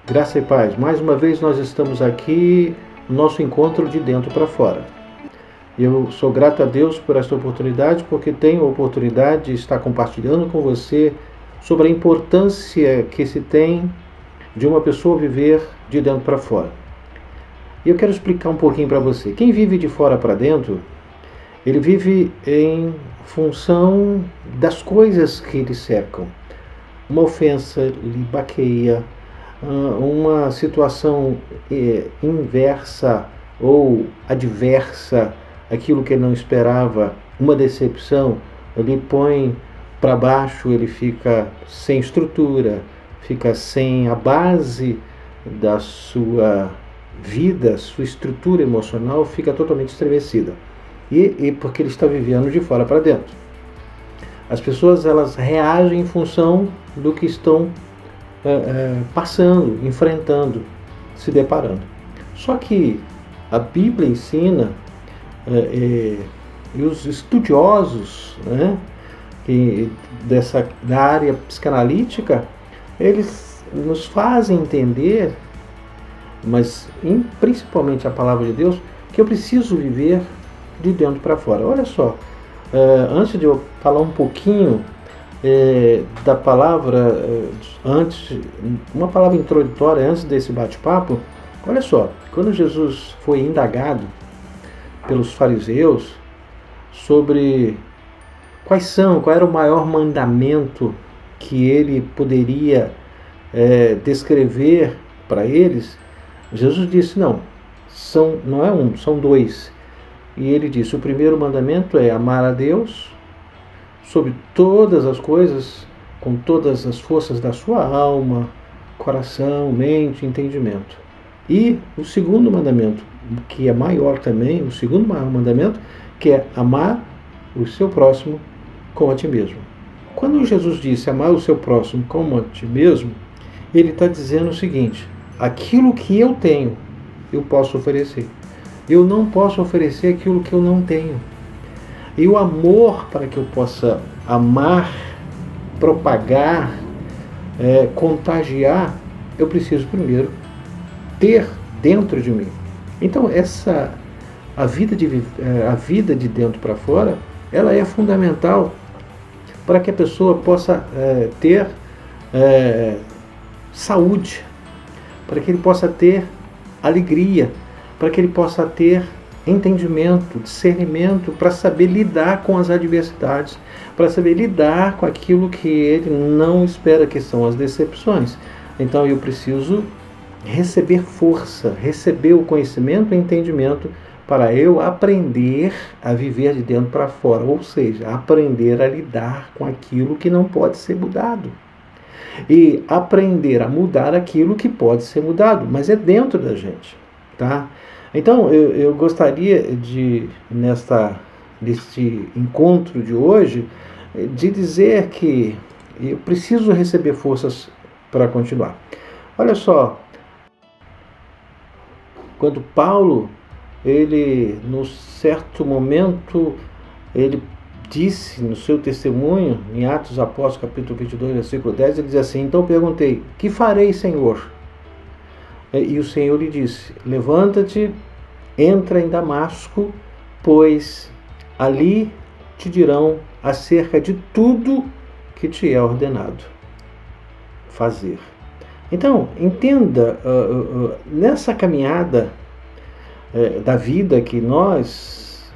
Graça e paz. Mais uma vez nós estamos aqui no nosso encontro de dentro para fora. Eu sou grato a Deus por esta oportunidade, porque tenho a oportunidade de estar compartilhando com você sobre a importância que se tem de uma pessoa viver de dentro para fora. E eu quero explicar um pouquinho para você. Quem vive de fora para dentro, ele vive em função das coisas que lhe cercam. Uma ofensa lhe baqueia, uma situação inversa ou adversa, aquilo que ele não esperava, uma decepção, ele põe para baixo, ele fica sem estrutura, fica sem a base da sua vida, sua estrutura emocional fica totalmente estremecida. E porque ele está vivendo de fora para dentro. As pessoas elas reagem em função do que estão passando, enfrentando, se deparando. Só que a Bíblia ensina, e os estudiosos, né, da área psicanalítica, eles nos fazem entender, mas principalmente a palavra de Deus, que eu preciso viver de dentro para fora. Olha só, antes de eu falar um pouquinho da palavra, uma palavra introdutória antes desse bate-papo, olha só, quando Jesus foi indagado pelos fariseus sobre qual era o maior mandamento que ele poderia descrever para eles, Jesus disse, não é um, são dois. E ele disse, o primeiro mandamento é amar a Deus sobre todas as coisas, com todas as forças da sua alma, coração, mente, entendimento. E o segundo mandamento, que é maior também, o segundo maior mandamento, que é amar o seu próximo como a ti mesmo. Quando Jesus disse amar o seu próximo como a ti mesmo, ele está dizendo o seguinte, aquilo que eu tenho, eu posso oferecer. Eu não posso oferecer aquilo que eu não tenho. E o amor, para que eu possa amar, propagar, contagiar, eu preciso primeiro ter dentro de mim. Então a vida de dentro para fora, ela é fundamental para que a pessoa possa ter saúde, para que ele possa ter alegria, para que ele possa ter entendimento, discernimento, para saber lidar com as adversidades, para saber lidar com aquilo que ele não espera, que são as decepções. Então eu preciso receber força, receber o conhecimento e entendimento para eu aprender a viver de dentro para fora, ou seja, aprender a lidar com aquilo que não pode ser mudado. E aprender a mudar aquilo que pode ser mudado, mas é dentro da gente, tá? Então, eu gostaria neste encontro de hoje, de dizer que eu preciso receber forças para continuar. Olha só, quando Paulo, ele, num certo momento, ele disse no seu testemunho, em Atos dos Apóstolos, capítulo 22, versículo 10, ele diz assim, então perguntei, que farei, Senhor? E o Senhor lhe disse, levanta-te, entra em Damasco, pois ali te dirão acerca de tudo que te é ordenado fazer. Então, entenda, nessa caminhada da vida que nós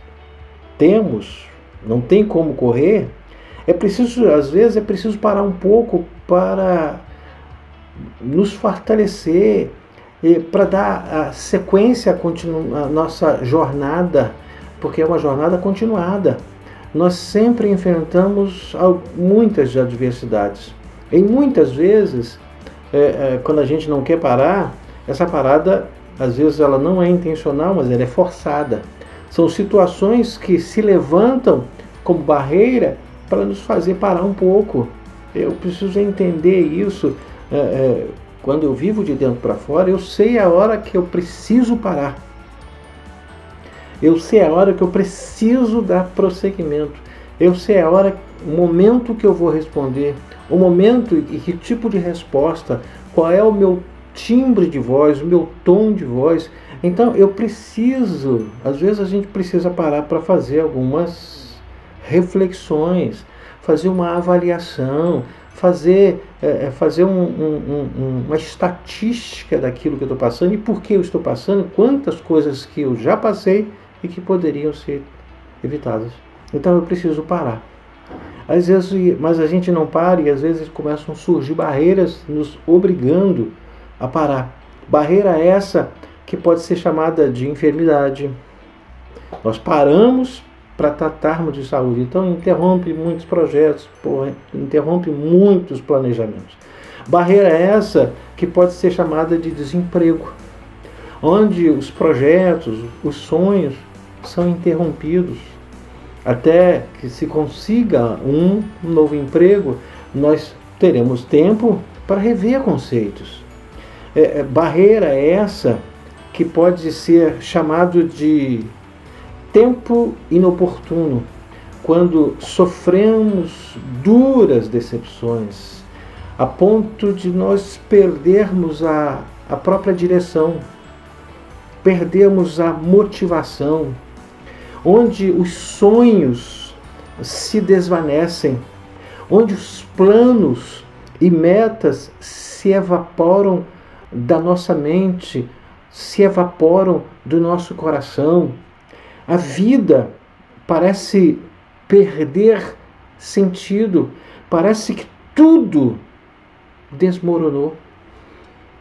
temos, não tem como correr, às vezes é preciso parar um pouco para nos fortalecer, para dar a sequência à nossa jornada, porque é uma jornada continuada. Nós sempre enfrentamos muitas adversidades. E muitas vezes, quando a gente não quer parar, essa parada, às vezes ela não é intencional, mas ela é forçada. São situações que se levantam como barreira para nos fazer parar um pouco. Eu preciso entender isso. Quando eu vivo de dentro para fora, eu sei a hora que eu preciso parar. Eu sei a hora que eu preciso dar prosseguimento. Eu sei a hora, o momento que eu vou responder, o momento e que tipo de resposta, qual é o meu timbre de voz, o meu tom de voz. Então eu preciso, às vezes a gente precisa parar para fazer algumas reflexões, fazer uma avaliação, fazer uma estatística daquilo que eu estou passando e por que eu estou passando, quantas coisas que eu já passei e que poderiam ser evitadas. Então eu preciso parar. Às vezes, mas a gente não para e às vezes começam a surgir barreiras nos obrigando a parar. Barreira essa que pode ser chamada de enfermidade. Nós paramos para tratarmos de saúde. Então interrompe muitos projetos, interrompe muitos planejamentos. Barreira essa que pode ser chamada de desemprego, onde os projetos, os sonhos são interrompidos. Até que se consiga um novo emprego, nós teremos tempo para rever conceitos. Barreira essa que pode ser chamado de tempo inoportuno, quando sofremos duras decepções, a ponto de nós perdermos a própria direção, perdermos a motivação, onde os sonhos se desvanecem, onde os planos e metas se evaporam da nossa mente, se evaporam do nosso coração. A vida parece perder sentido, parece que tudo desmoronou,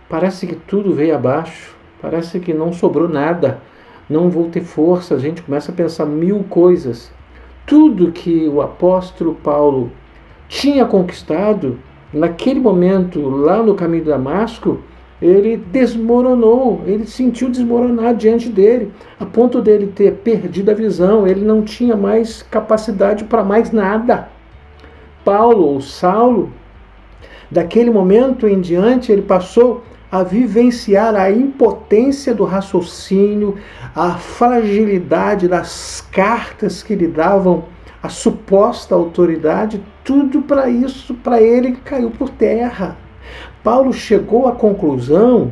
parece que tudo veio abaixo, parece que não sobrou nada. Não vou ter força, a gente começa a pensar mil coisas. Tudo que o apóstolo Paulo tinha conquistado, naquele momento, lá no caminho de Damasco, ele desmoronou, ele sentiu desmoronar diante dele, a ponto dele ter perdido a visão, ele não tinha mais capacidade para mais nada. Paulo, ou Saulo, daquele momento em diante, ele passou a vivenciar a impotência do raciocínio, a fragilidade das cartas que lhe davam a suposta autoridade, tudo para isso, para ele, caiu por terra. Paulo chegou à conclusão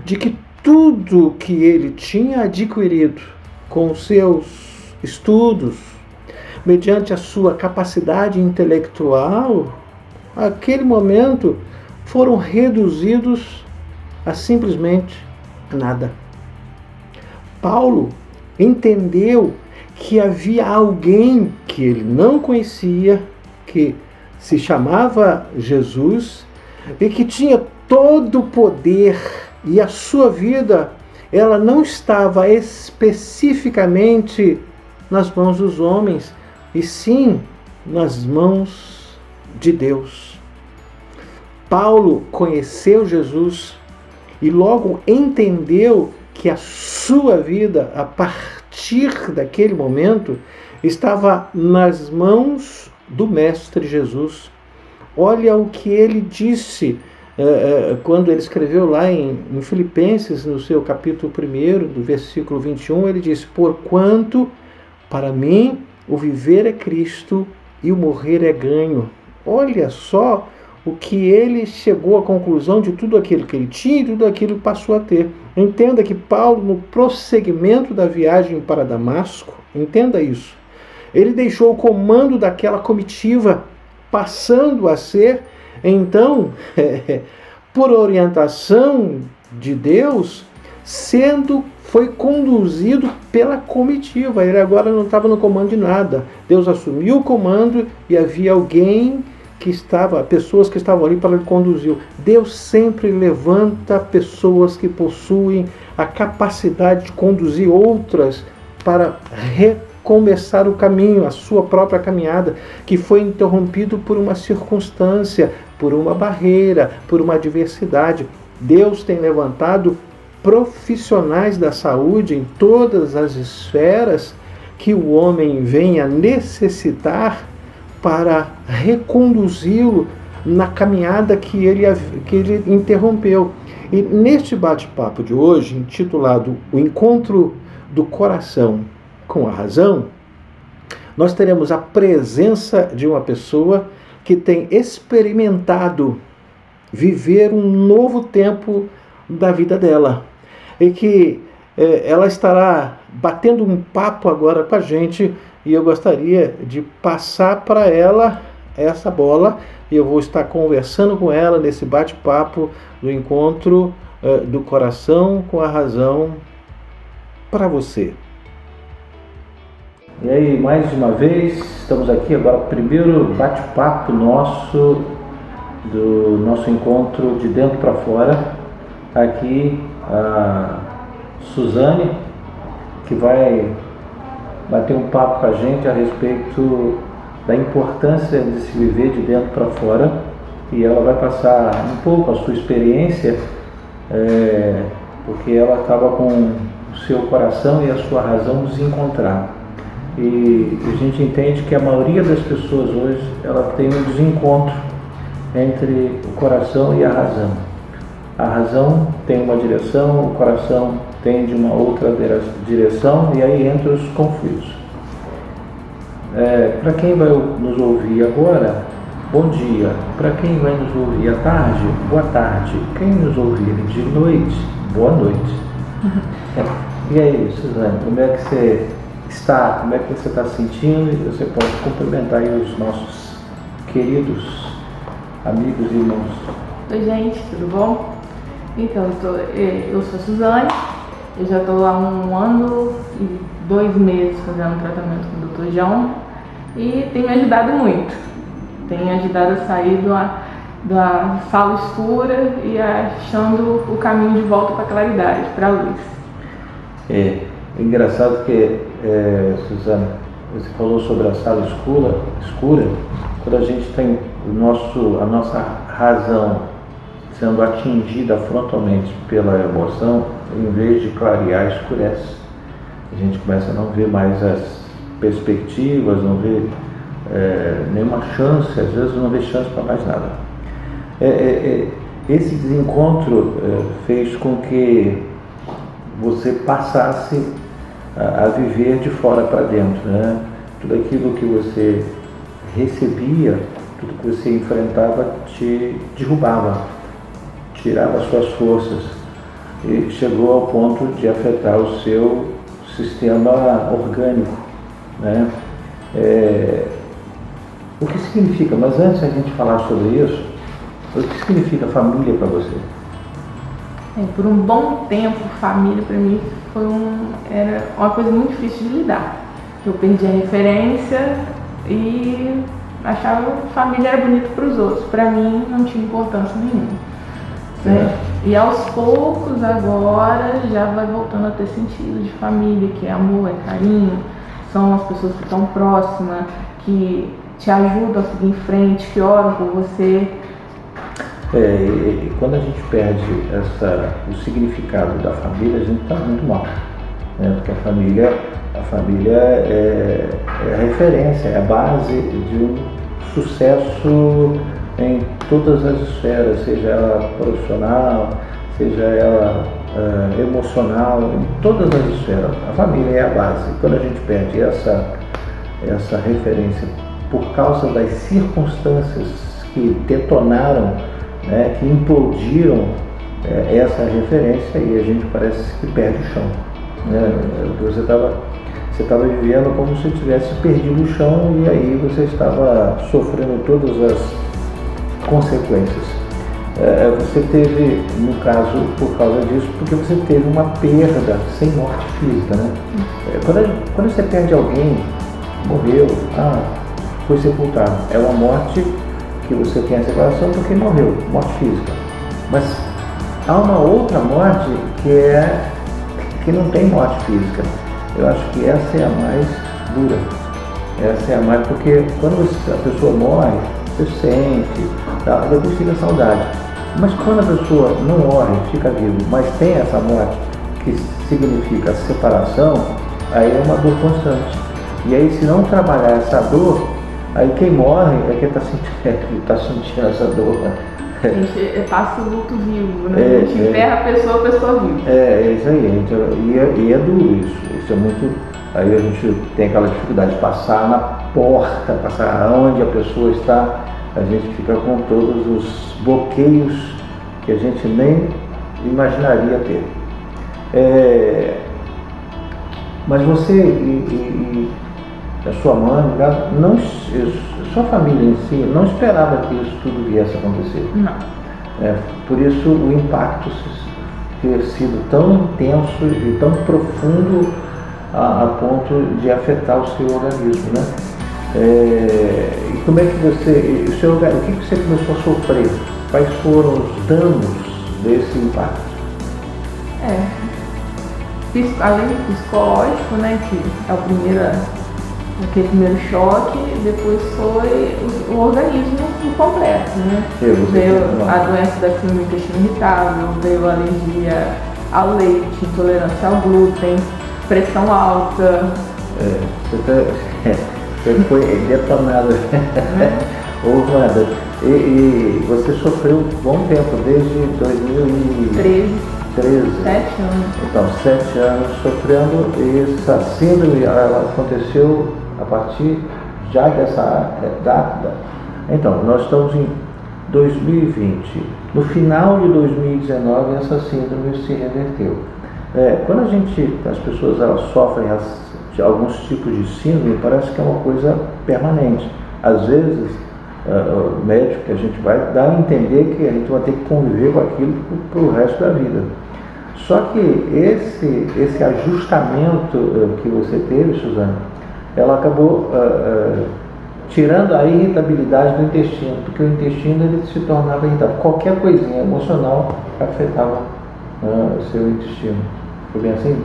de que tudo que ele tinha adquirido com os seus estudos, mediante a sua capacidade intelectual, naquele momento foram reduzidos a simplesmente nada. Paulo entendeu que havia alguém que ele não conhecia, que se chamava Jesus e que tinha todo o poder, e a sua vida ela não estava especificamente nas mãos dos homens, e sim nas mãos de Deus. Paulo conheceu Jesus e logo entendeu que a sua vida, a partir daquele momento, estava nas mãos do Mestre Jesus. Olha o que ele disse quando ele escreveu lá em Filipenses, no seu capítulo 1, do versículo 21, ele diz: porquanto para mim o viver é Cristo e o morrer é ganho. Olha só o que ele chegou à conclusão de tudo aquilo que ele tinha e tudo aquilo que passou a ter. Entenda que Paulo, no prosseguimento da viagem para Damasco, entenda isso, ele deixou o comando daquela comitiva, passando a ser, então, por orientação de Deus, foi conduzido pela comitiva. Ele agora não estava no comando de nada. Deus assumiu o comando e havia alguém pessoas que estavam ali para ele conduzir. Deus sempre levanta pessoas que possuem a capacidade de conduzir outras para recomeçar o caminho, a sua própria caminhada, que foi interrompido por uma circunstância, por uma barreira, por uma adversidade. Deus tem levantado profissionais da saúde em todas as esferas que o homem venha necessitar para reconduzi-lo na caminhada que ele interrompeu. E neste bate-papo de hoje, intitulado O Encontro do Coração com a Razão, nós teremos a presença de uma pessoa que tem experimentado viver um novo tempo da vida dela. E que ela estará batendo um papo agora com a gente e eu gostaria de passar para ela essa bola e eu vou estar conversando com ela nesse bate-papo do encontro do coração com a razão para você. E aí, mais uma vez, estamos aqui agora, primeiro bate-papo nosso, do nosso encontro de dentro para fora. Aqui a Suzane, que vai bater um papo com a gente a respeito da importância de se viver de dentro para fora, e ela vai passar um pouco a sua experiência, porque ela estava com o seu coração e a sua razão desencontrados. E a gente entende que a maioria das pessoas hoje ela tem um desencontro entre o coração e a razão. A razão tem uma direção, o coração tem de uma outra direção, e aí entram os conflitos. Para quem vai nos ouvir agora, bom dia. Para quem vai nos ouvir à tarde, boa tarde. Quem nos ouvir de noite, boa noite. E aí, Suzane, como é que você está? Como é que você está se sentindo? E você pode cumprimentar aí os nossos queridos amigos e irmãos. Oi, gente, tudo bom? Então, eu sou a Suzane, eu já estou há 1 ano e 2 meses fazendo tratamento com o Dr. João e tem me ajudado muito. Tem ajudado a sair da sala escura e achando o caminho de volta para a claridade, para a luz. É engraçado que, Suzane, você falou sobre a sala escura, quando a gente tem a nossa razão sendo atingida frontalmente pela emoção, em vez de clarear, escurece. A gente começa a não ver mais as perspectivas, não vê nenhuma chance, às vezes não vê chance para mais nada. Esse desencontro fez com que você passasse a viver de fora para dentro, né? Tudo aquilo que você recebia, tudo que você enfrentava te derrubava, tirava suas forças e chegou ao ponto de afetar o seu sistema orgânico, né? O que significa, mas antes de a gente falar sobre isso, o que significa família para você? Por um bom tempo, família para mim era uma coisa muito difícil de lidar. Eu perdi a referência e achava que família era bonito para os outros. Para mim não tinha importância nenhuma. Né? E aos poucos agora já vai voltando a ter sentido de família, que é amor, é carinho, são as pessoas que estão próximas, que te ajudam a seguir em frente, que oram por você. E quando a gente perde o significado da família, a gente está muito mal, né? Porque a família é a referência, é a base de um sucesso em todas as esferas, seja ela profissional, seja ela emocional, em todas as esferas. A família é a base. Quando a gente perde essa referência por causa das circunstâncias que detonaram, né, que implodiram essa referência, e a gente parece que perde o chão, né? Você estava vivendo como se tivesse perdido o chão, e aí você estava sofrendo todas as consequências. Você teve, no caso, por causa disso, porque você teve uma perda sem morte física, né? Quando você perde alguém, morreu, foi sepultado, é uma morte que você tem a separação porque morreu, morte física. Mas há uma outra morte que não tem morte física. Eu acho que essa é a mais dura. Essa é a mais, porque quando a pessoa morre, você sente, depois fica saudade. Mas quando a pessoa não morre, fica vivo, mas tem essa morte que significa separação, aí é uma dor constante. E aí, se não trabalhar essa dor, aí quem morre é quem está sentindo essa dor. A gente passa o luto vivo, né? A gente enterra a pessoa viva. É isso aí, e é duro isso. Isso é muito. Aí a gente tem aquela dificuldade de passar na porta, passar onde a pessoa está, a gente fica com todos os bloqueios que a gente nem imaginaria ter. Mas você e a sua mãe, não, sua família em si, não esperava que isso tudo viesse a acontecer. Não. Por isso o impacto ter sido tão intenso e tão profundo a ponto de afetar o seu organismo, né? E como é que você, o que você começou a sofrer? Quais foram os danos desse impacto? Além do psicológico, né, que é aquele primeiro choque, depois foi o organismo completo, né? Veio a doença da síndrome do intestino irritável, veio a alergia ao leite, intolerância ao glúten, pressão alta. Você foi detonado. E você sofreu um bom tempo, desde 2013. 7 anos. Então, 7 anos sofrendo, e essa síndrome ela aconteceu a partir já dessa data. Então, nós estamos em 2020. No final de 2019, essa síndrome se reverteu. Quando as pessoas elas sofrem de alguns tipos de síndrome, parece que é uma coisa permanente. Às vezes, o médico que a gente vai dar a entender que a gente vai ter que conviver com aquilo para o resto da vida. Só que esse ajustamento que você teve, Suzana, ela acabou tirando a irritabilidade do intestino, porque o intestino ele se tornava irritável. Qualquer coisinha emocional afetava o seu intestino. Foi bem assim?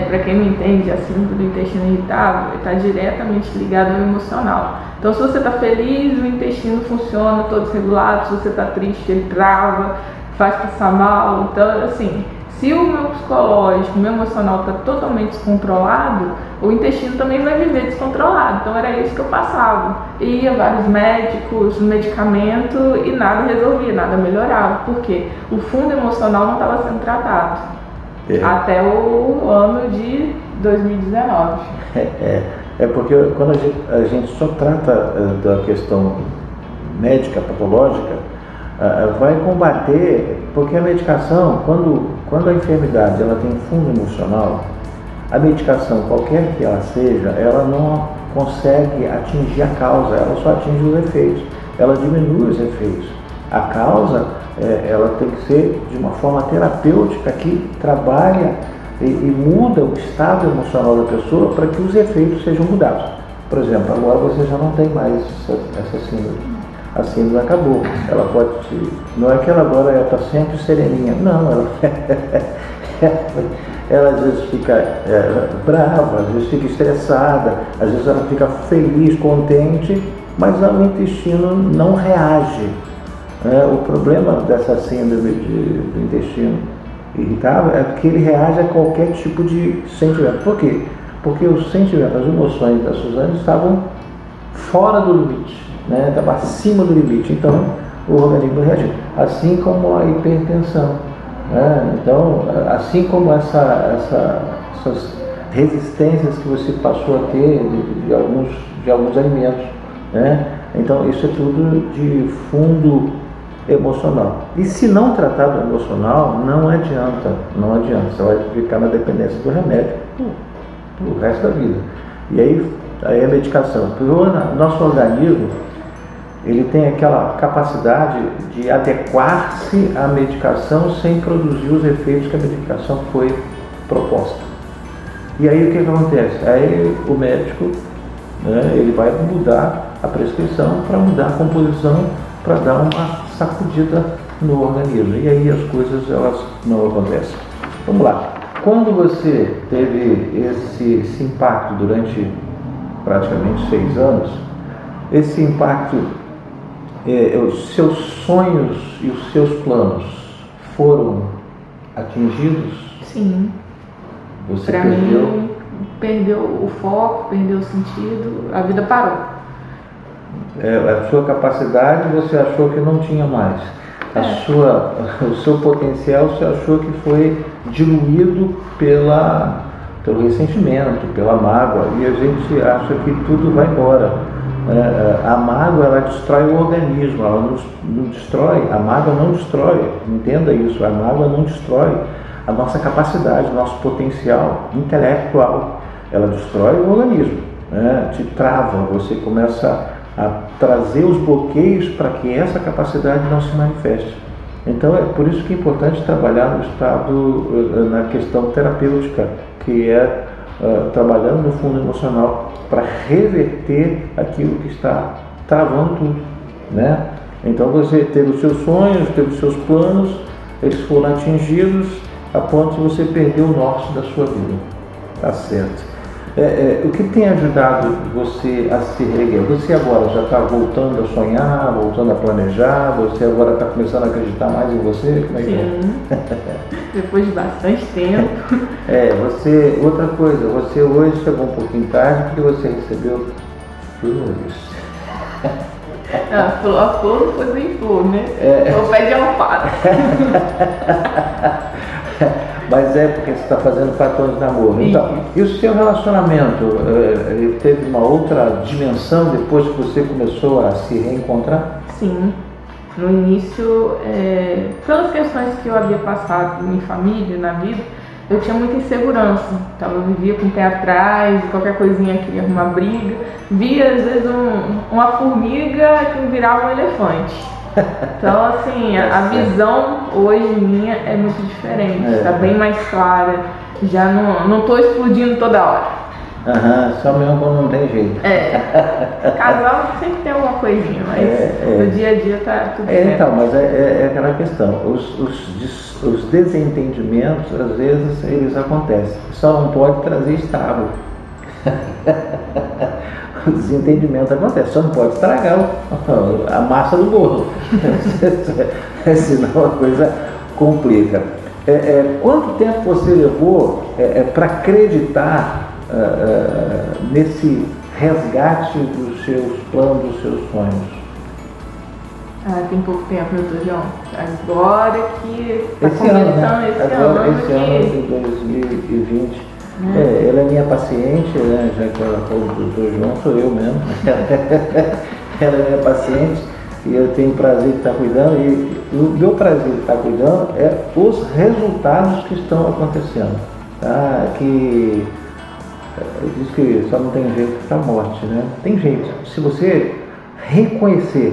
Para quem não entende, a síndrome do intestino irritável está diretamente ligada ao emocional. Então, se você está feliz, o intestino funciona todo desregulado. Se você está triste, ele trava, faz passar mal. Então, assim, se o meu psicológico, o meu emocional está totalmente descontrolado, o intestino também vai viver descontrolado. Então, era isso que eu passava. Ia a vários médicos, medicamento, e nada resolvia, nada melhorava. Por quê? O fundo emocional não estava sendo tratado. Até o ano de 2019. Porque quando a gente só trata da questão médica, patológica, vai combater, porque a medicação, quando a enfermidade ela tem fundo emocional, a medicação, qualquer que ela seja, ela não consegue atingir a causa, ela só atinge os efeitos, ela diminui os efeitos. A causa, ela tem que ser de uma forma terapêutica que trabalha e muda o estado emocional da pessoa para que os efeitos sejam mudados. Por exemplo, agora você já não tem mais essa síndrome. A síndrome acabou. Ela pode não é que ela agora está sempre sereninha. Não, ela às vezes fica brava, às vezes fica estressada, às vezes ela fica feliz, contente, mas o intestino não reage. O problema dessa síndrome do intestino irritável é que ele reage a qualquer tipo de sentimento. Por quê? Porque os sentimentos, as emoções da Suzana estavam fora do limite, estava acima do limite. Então, o organismo reagiu. Assim como a hipertensão. Então, assim como essas resistências que você passou a ter de alguns alimentos. Então, isso é tudo de fundo emocional. E se não tratar do emocional, não adianta. Você vai ficar na dependência do remédio pro resto da vida. E aí a medicação. Porque o nosso organismo, ele tem aquela capacidade de adequar-se à medicação sem produzir os efeitos que a medicação foi proposta. E aí o que acontece? Aí o médico, ele vai mudar a prescrição para mudar a composição, para dar uma sacudida no organismo. E aí as coisas elas não acontecem. Vamos lá. Quando você teve esse impacto durante praticamente 6 anos, esse impacto, os seus sonhos e os seus planos foram atingidos? Sim. Você pra mim, perdeu o foco, perdeu o sentido, a vida parou. A sua capacidade você achou que não tinha mais. O seu potencial você achou que foi diluído pelo ressentimento, pela mágoa, e a gente acha que tudo vai embora. A mágoa, ela destrói o organismo, ela não destrói, a mágoa não destrói, entenda isso, a mágoa não destrói a nossa capacidade, o nosso potencial intelectual, ela destrói o organismo, né? Te trava, você começa a trazer os bloqueios para que essa capacidade não se manifeste. Então é por isso que é importante trabalhar no estado, na questão terapêutica, que é trabalhando no fundo emocional para reverter aquilo que está travando tudo, né? Então você teve os seus sonhos, teve os seus planos, eles foram atingidos a ponto de você perder o norte da sua vida, tá certo? O que tem ajudado você a se reerguer? Você agora já está voltando a sonhar, voltando a planejar, você agora está começando a acreditar mais em você? Como é que Sim, depois de bastante tempo. Outra coisa, você hoje chegou um pouquinho tarde porque você recebeu flores. A flor não foi bem flor, né? O pé de alface. Mas é porque você está fazendo 4 anos de namoro. Então, e o seu relacionamento teve uma outra dimensão depois que você começou a se reencontrar? Sim. No início, pelas questões que eu havia passado em família, na vida, eu tinha muita insegurança. Então eu vivia com o pé atrás, qualquer coisinha queria arrumar briga. Via às vezes uma formiga que virava um elefante. Então assim, a visão hoje minha é muito diferente, está bem mais clara. Já não estou explodindo toda hora. Só mesmo quando não tem jeito. Casal sempre tem alguma coisinha, mas no dia a dia tá tudo certo. Então, mas é aquela questão, os desentendimentos, às vezes, eles acontecem. Só não pode trazer estrago. O desentendimento acontece, só não pode estragar a massa do bolo. Senão a coisa complica. Quanto tempo você levou para acreditar nesse resgate dos seus planos, dos seus sonhos? Tem pouco tempo, doutor João. Agora que está Esse ano, né? esse ano de 2020. Ela é minha paciente, né? Já que ela falou do doutor João, sou eu mesmo. Ela é minha paciente e eu tenho o prazer de estar cuidando. E o meu prazer de estar cuidando é os resultados que estão acontecendo. Tá? Que diz que só não tem jeito para a morte, né? Tem jeito. Se você reconhecer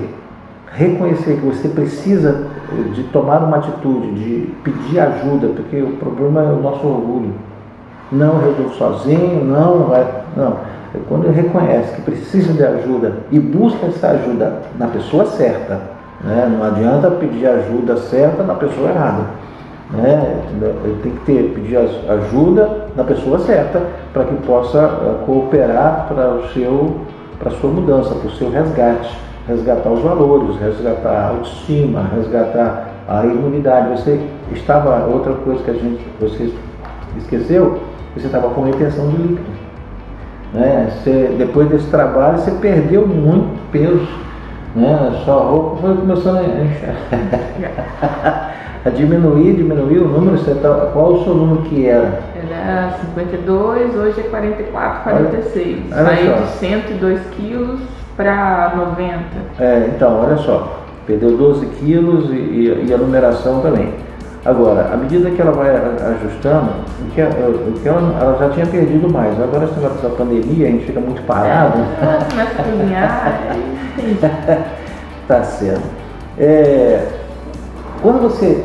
que você precisa de tomar uma atitude, de pedir ajuda, porque o problema é o nosso orgulho. Não resolve sozinho, não. Quando reconhece que precisa de ajuda e busca essa ajuda na pessoa certa, né? Não adianta pedir ajuda certa na pessoa errada. Né? Tem que pedir ajuda na pessoa certa para que possa cooperar para a sua mudança, para o seu resgate. Resgatar os valores, resgatar a autoestima, resgatar a imunidade. Outra coisa que você esqueceu, você estava com retenção de líquido. Né? Depois desse trabalho, você perdeu muito peso. Né? Sua roupa foi começando a inchar. A diminuir o número. Qual o seu número que era? Era 52, hoje é 44, 46. Saiu de 102 quilos para 90. Então, olha só, perdeu 12 quilos e a numeração também. Agora, à medida que ela vai ajustando, ela já tinha perdido mais. Agora, essa pandemia, a gente fica muito parado. Começa a cozinhar. Tá certo. Quando você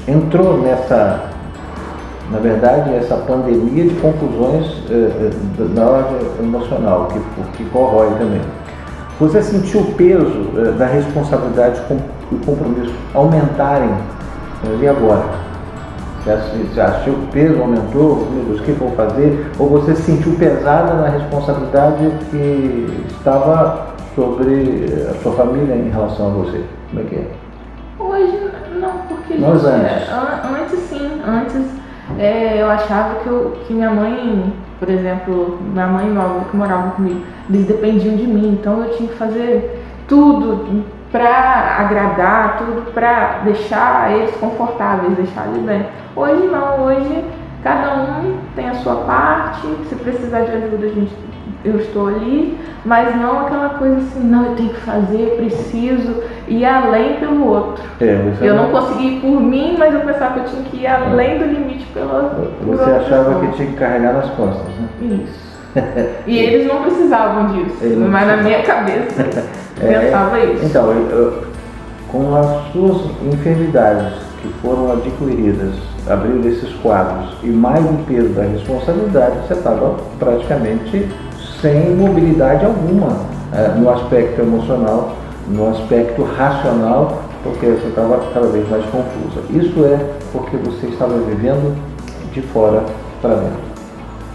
entrou na verdade, essa pandemia de confusões na ordem emocional, que corrói também, você sentiu o peso da responsabilidade e o compromisso aumentarem? E agora? Você achou que o peso aumentou? Meu Deus, o que eu vou fazer? Ou você se sentiu pesada na responsabilidade que estava sobre a sua família em relação a você? Como é que é? Hoje não, porque antes sim, eu achava que minha mãe, por exemplo, minha mãe e meu avô que moravam comigo, eles dependiam de mim, então eu tinha que fazer tudo para agradar, tudo para deixar eles confortáveis, deixar eles bem. Hoje não, hoje cada um tem a sua parte, se precisar de ajuda, eu estou ali, mas não aquela coisa assim, não, eu tenho que fazer, eu preciso ir além pelo outro. Eu não consegui ir por mim, mas eu pensava que eu tinha que ir além do limite pela Você achava que tinha que carregar nas costas, né? Isso. E eles não precisavam disso, mas na minha cabeça pensava isso. Então, com as suas enfermidades que foram adquiridas, abrindo esses quadros, e mais o peso da responsabilidade, você estava praticamente sem mobilidade alguma no aspecto emocional, no aspecto racional, porque você estava cada vez mais confusa. Isso é porque você estava vivendo de fora para dentro.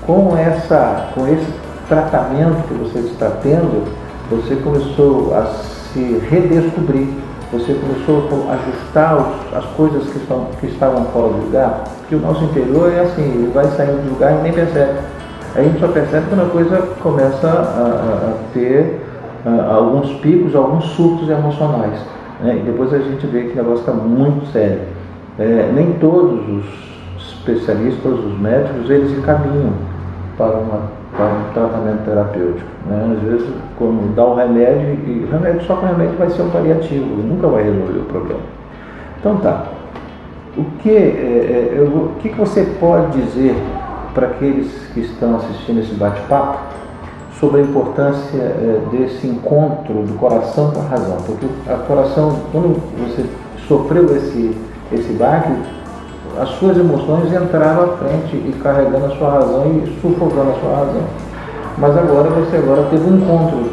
Com esse tratamento que você está tendo, você começou a se redescobrir, você começou a ajustar as coisas que estavam fora do lugar, porque o nosso interior é assim, ele vai saindo do lugar e nem percebe. A gente só percebe quando a coisa começa a ter alguns picos, alguns surtos emocionais, né? E depois a gente vê que o negócio está muito sério. Nem todos os especialistas, os médicos, eles encaminham para um tratamento terapêutico, né? Às vezes, quando dá o remédio, e o remédio só com o remédio vai ser um paliativo, nunca vai resolver o problema. Então tá, o que você pode dizer para aqueles que estão assistindo esse bate-papo sobre a importância desse encontro do coração com a razão? Porque o coração, quando você sofreu esse baque, as suas emoções entraram à frente e carregando a sua razão e sufocando a sua razão. Mas você teve um encontro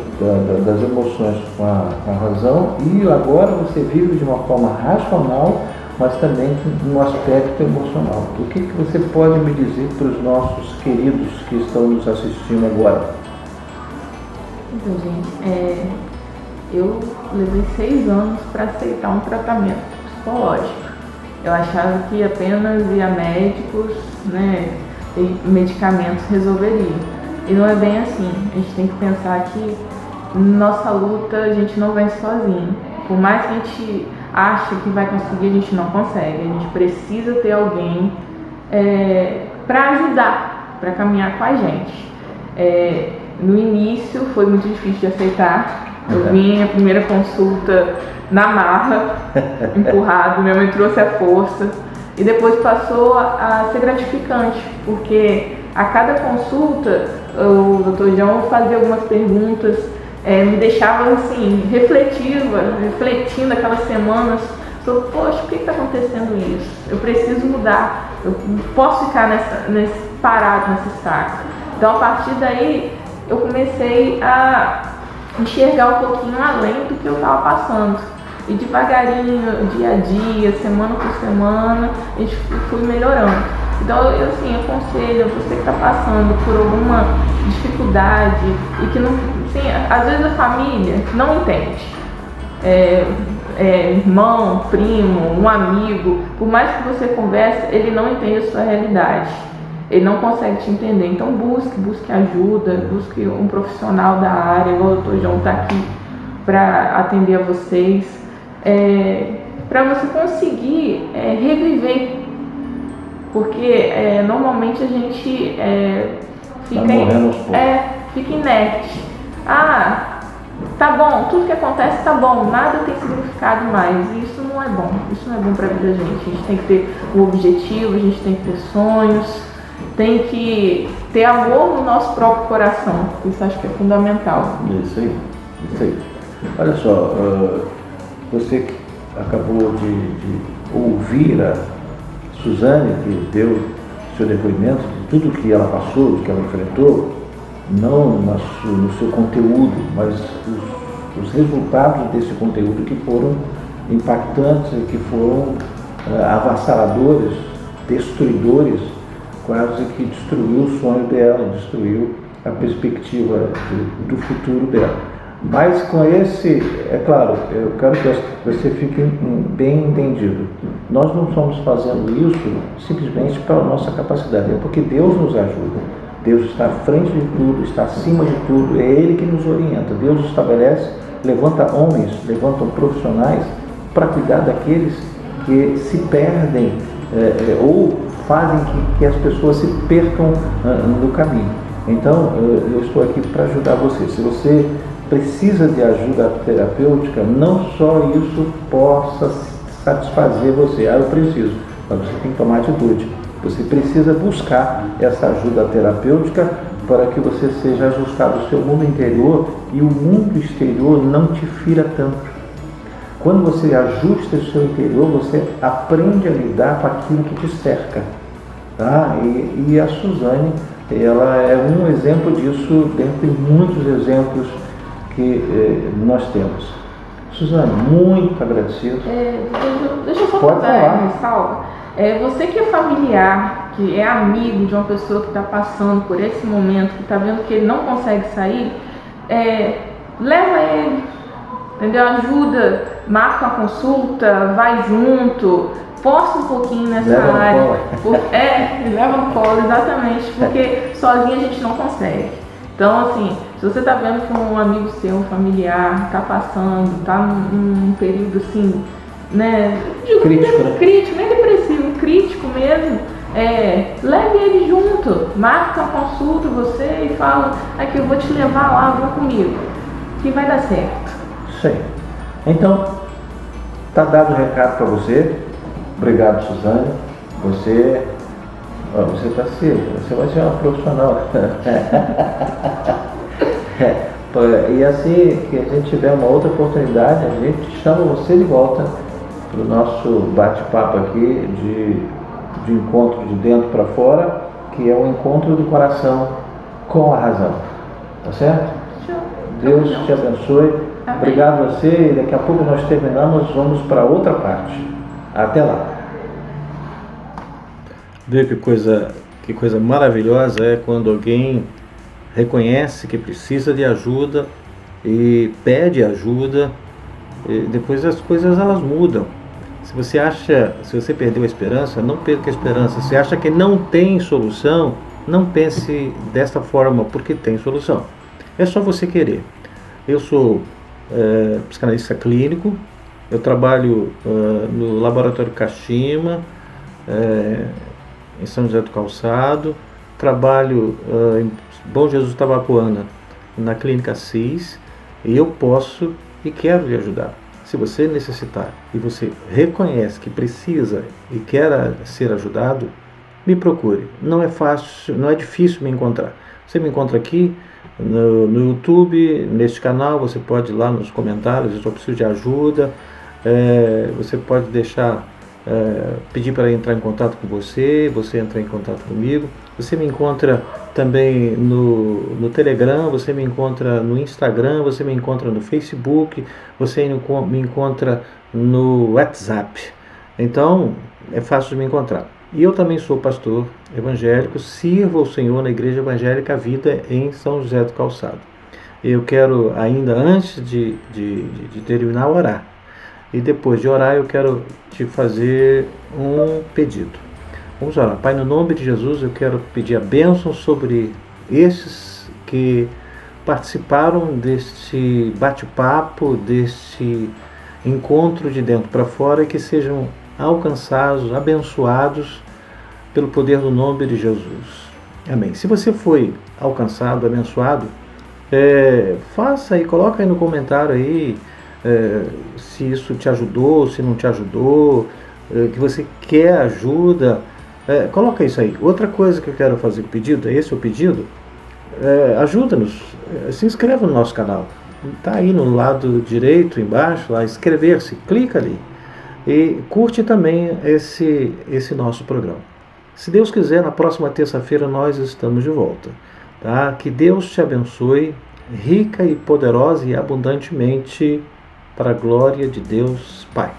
das emoções com a razão, e agora você vive de uma forma racional, mas também no aspecto emocional. O que você pode me dizer para os nossos queridos que estão nos assistindo agora? Então, gente, eu levei 6 anos para aceitar um tratamento psicológico. Eu achava que apenas ir a médicos, né, e medicamentos resolveriam. E não é bem assim. A gente tem que pensar que nossa luta a gente não vence sozinho. Por mais que a gente ache que vai conseguir, a gente não consegue. A gente precisa ter alguém para ajudar, para caminhar com a gente. No início foi muito difícil de aceitar. Eu vim a primeira consulta na marra, empurrado, minha mãe trouxe a força, e depois passou a ser gratificante, porque a cada consulta o Dr. João fazia algumas perguntas, me deixava assim, refletindo aquelas semanas sobre, poxa, por que está acontecendo isso? Eu preciso mudar, eu não posso ficar parado nesse saco. Então a partir daí eu comecei a enxergar um pouquinho além do que eu estava passando. E devagarinho, dia a dia, semana por semana, a gente foi melhorando. Então eu aconselho você que está passando por alguma dificuldade e que não, assim, às vezes a família não entende. Irmão, primo, um amigo, por mais que você converse, ele não entende a sua realidade. Ele não consegue te entender. Então busque ajuda, busque um profissional da área, igual o Dr. João está aqui para atender a vocês, para você conseguir reviver. Porque normalmente a gente fica inerte. Tá bom, tudo que acontece tá bom, nada tem significado mais. Isso não é bom, isso não é bom para a vida da gente. A gente tem que ter um objetivo, a gente tem que ter sonhos, tem que ter amor no nosso próprio coração. Isso acho que é fundamental. Isso aí. Olha só, você que acabou de ouvir a Suzane, que deu seu depoimento de tudo que ela passou, do que ela enfrentou, não no seu conteúdo, mas os resultados desse conteúdo que foram impactantes, que foram avassaladores, destruidores, quase que destruiu o sonho dela, destruiu a perspectiva do futuro dela. Mas com é claro, eu quero que você fique bem entendido. Nós não estamos fazendo isso simplesmente pela nossa capacidade, é porque Deus nos ajuda. Deus está à frente de tudo, está acima de tudo, é Ele que nos orienta. Deus estabelece, levanta homens, levanta profissionais para cuidar daqueles que se perdem ou fazem que as pessoas se percam no caminho. Então, eu estou aqui para ajudar você. Se você precisa de ajuda terapêutica, não só isso possa satisfazer você. Eu preciso, mas você tem que tomar atitude. Você precisa buscar essa ajuda terapêutica para que você seja ajustado ao seu mundo interior e o mundo exterior não te fira tanto. Quando você ajusta o seu interior, você aprende a lidar com aquilo que te cerca. Tá? E a Suzane, ela é um exemplo disso, dentre muitos exemplos que nós temos. Suzane, muito agradecido. Deixa eu só Pode falar. Ressalva. Você que é familiar, que é amigo de uma pessoa que está passando por esse momento, que está vendo que ele não consegue sair, leva ele, entendeu? Ajuda, marca uma consulta, vai junto, força um pouquinho nessa área. Leva no colo, exatamente, porque sozinho a gente não consegue. Então, assim, se você está vendo que um amigo seu, um familiar, está passando, está num período assim, né? Crítico, nem depressivo, crítico mesmo, leve ele junto, marca uma consulta você e fala, aqui eu vou te levar lá, vem comigo, que vai dar certo. Sim. Então, está dado o recado para você. Obrigado, Suzane. Você está cedo, você vai ser uma profissional. E assim que a gente tiver uma outra oportunidade, a gente chama você de volta para o nosso bate-papo aqui de encontro de dentro para fora, que é o encontro do coração com a razão. Tá certo? Deus te abençoe. Amém. Obrigado a você. E daqui a pouco nós terminamos, vamos para outra parte. Até lá. Vê que coisa maravilhosa é quando alguém reconhece que precisa de ajuda e pede ajuda, e depois as coisas elas mudam. Se você perdeu a esperança, não perca a esperança. Se acha que não tem solução, não pense dessa forma, porque tem solução. É só você querer. Eu sou psicanalista clínico, eu trabalho no Laboratório Kashima, em São José do Calçado, trabalho em Bom Jesus Tabapuana, na Clínica CIS, e eu posso e quero lhe ajudar. Se você necessitar e você reconhece que precisa e quer ser ajudado, me procure. Não é fácil, não é difícil me encontrar. Você me encontra aqui no YouTube, neste canal, você pode ir lá nos comentários, eu só preciso de ajuda. Você pode pedir para entrar em contato com você entrar em contato comigo. Você me encontra também no Telegram, você me encontra no Instagram, você me encontra no Facebook, você me encontra no WhatsApp. Então, é fácil de me encontrar. E eu também sou pastor evangélico, sirvo ao Senhor na Igreja Evangélica Vida em São José do Calçado. Eu quero ainda, antes de terminar, orar. E depois de orar, eu quero te fazer um pedido. Vamos orar. Pai, no nome de Jesus, eu quero pedir a bênção sobre esses que participaram deste bate-papo, deste encontro de dentro para fora, e que sejam alcançados, abençoados pelo poder do nome de Jesus. Amém. Se você foi alcançado, abençoado, faça aí, coloca aí no comentário aí, se isso te ajudou, se não te ajudou, que você quer ajuda, coloca isso aí. Outra coisa que eu quero fazer pedido, esse é o pedido, ajuda-nos, se inscreva no nosso canal, está aí no lado direito, embaixo, lá, inscrever-se, clica ali, e curte também esse nosso programa. Se Deus quiser, na próxima terça-feira nós estamos de volta, tá? Que Deus te abençoe, rica e poderosa e abundantemente, para a glória de Deus Pai.